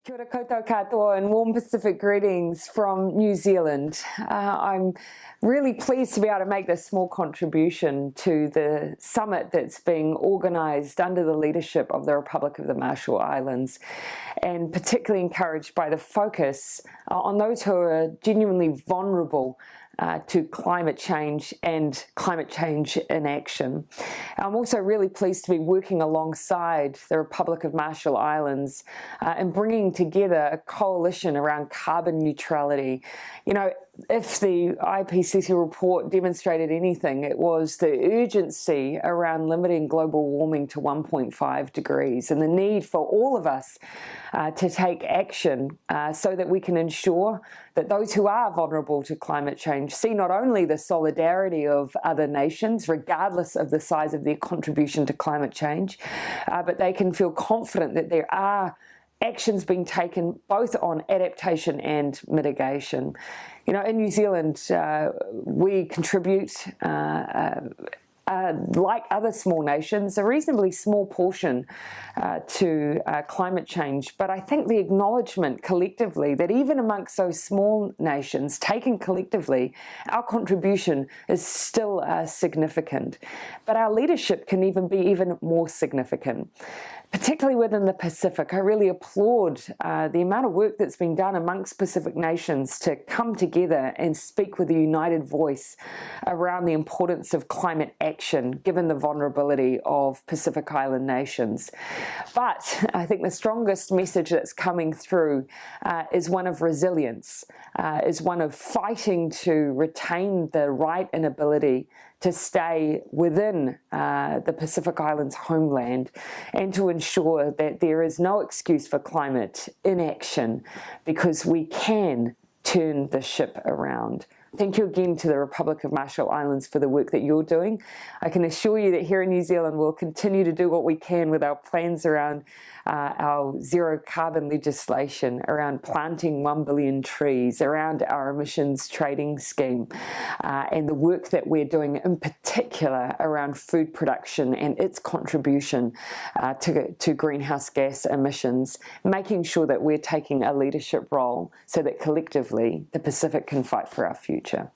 Kia ora koutou katoa and warm Pacific greetings from New Zealand. I'm really pleased to be able to make this small contribution to the summit that's being organised under the leadership of the Republic of the Marshall Islands, and particularly encouraged by the focus on those who are genuinely vulnerable to climate change and climate change inaction. I'm also really pleased to be working alongside the Republic of Marshall Islands and bringing together a coalition around carbon neutrality. You know, if the IPCC report demonstrated anything, it was the urgency around limiting global warming to 1.5 degrees and the need for all of us to take action so that we can ensure that those who are vulnerable to climate change see not only the solidarity of other nations, regardless of the size of their contribution to climate change, but they can feel confident that there are actions being taken both on adaptation and mitigation. You know, in New Zealand, we contribute, like other small nations, a reasonably small portion to climate change. But I think the acknowledgement collectively that even amongst those small nations, taken collectively, our contribution is still significant. But our leadership can even be even more significant. Particularly within the Pacific, I really applaud the amount of work that's been done amongst Pacific nations to come together and speak with a united voice around the importance of climate action, given the vulnerability of Pacific Island nations. But I think the strongest message that's coming through is one of resilience, is one of fighting to retain the right and ability to stay within the Pacific Islands homeland and to ensure that there is no excuse for climate inaction, because we can turn the ship around. Thank you again to the Republic of Marshall Islands for the work that you're doing. I can assure you that here in New Zealand we'll continue to do what we can with our plans around our zero carbon legislation, around planting 1 billion trees, around our emissions trading scheme, and the work that we're doing in particular around food production and its contribution to greenhouse gas emissions, making sure that we're taking a leadership role so that collectively the Pacific can fight for our future.